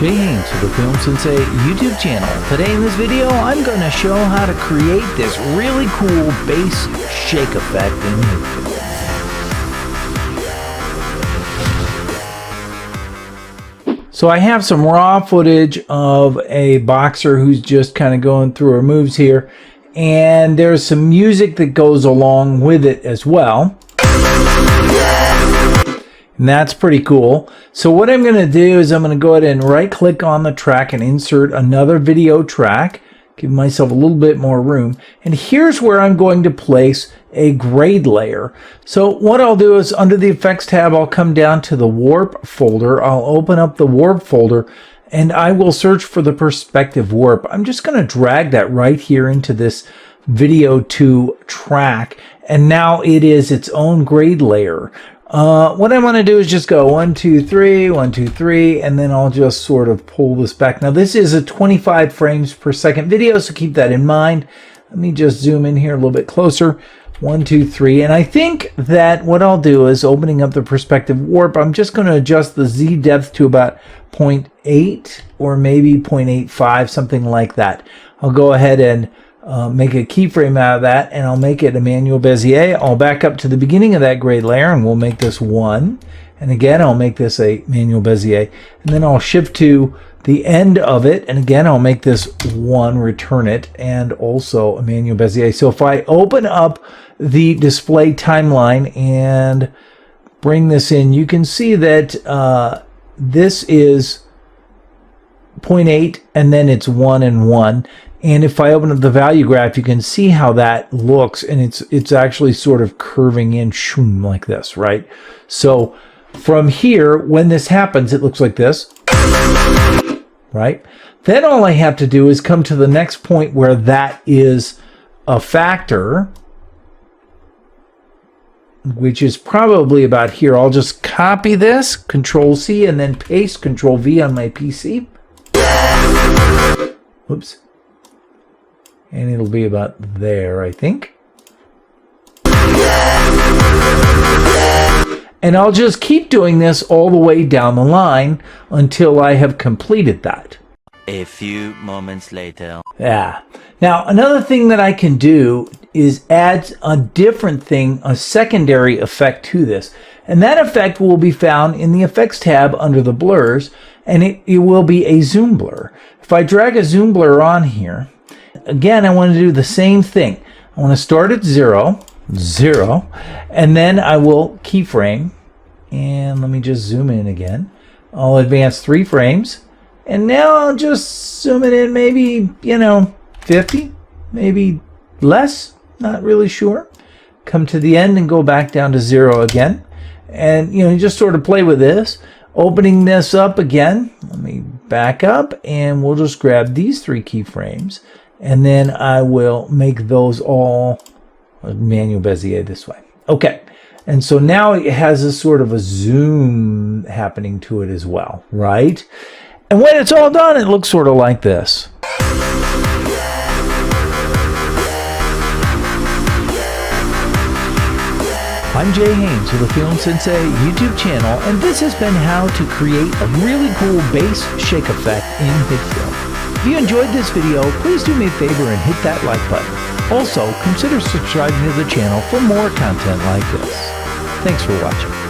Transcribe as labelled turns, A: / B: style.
A: Jay Haynes with the Film Sensei YouTube channel. Today in this video, I'm going to show how to create this really cool bass shake effect in HitFilm. So I have some raw footage of a boxer who's just kind of going through her moves here, and there's some music that goes along with it as well. And that's pretty cool. So what I'm going to do is I'm going to go ahead and right click on the track and insert another video track. Give myself a little bit more room. And here's where I'm going to place a grade layer. So what I'll do is under the effects tab, I'll come down to the warp folder. I'll open up the warp folder and I will search for the perspective warp. I'm just going to drag that right here into this video 2 track. And now it is its own grade layer. What I want to do is just go 1, 2, 3, 1, 2, 3, and then I'll just sort of pull this back. Now this is a 25 frames per second video, so keep that in mind. Let me just zoom in here a little bit closer. 1, 2, 3, and I think that what I'll do is opening up the perspective warp, I'm just going to adjust the Z depth to about 0.8 or maybe 0.85, something like that. I'll go ahead and make a keyframe out of that, and I'll make it a manual Bezier. I'll back up to the beginning of that grade layer, and we'll make this 1. And again, I'll make this a manual Bezier. And then I'll shift to the end of it, and again, I'll make this 1, return it, and also a manual Bezier. So if I open up the display timeline and bring this in, you can see that this is 0.8, and then it's 1 and 1. And if I open up the value graph, you can see how that looks, and it's actually sort of curving in shoom, like this, right? So from here, when this happens, it looks like this, right? Then all I have to do is come to the next point where that is a factor, which is probably about here. I'll just copy this, Control C, and then paste Control V on my PC. Whoops. And it'll be about there, I think. And I'll just keep doing this all the way down the line until I have completed that.
B: A few moments later.
A: Yeah. Now, another thing that I can do is add a different thing, a secondary effect to this. And that effect will be found in the effects tab under the blurs, and it will be a zoom blur. If I drag a zoom blur on here, again, I want to do the same thing. I want to start at 0, 0, and then I will keyframe. And let me just zoom in again. I'll advance 3 frames. And now I'll just zoom it in maybe, 50, maybe less, not really sure. Come to the end and go back down to 0 again. And, just sort of play with this. Opening this up again. Let me back up and we'll just grab these 3 keyframes. And then I will make those all manual Bezier this way. Okay. And so now it has a sort of a zoom happening to it as well, right? And when it's all done, it looks sort of like this. I'm Jay Haynes with the Film Sensei YouTube channel, and this has been how to create a really cool bass shake effect in HitFilm. If you enjoyed this video, please do me a favor and hit that like button. Also, consider subscribing to the channel for more content like this. Thanks for watching.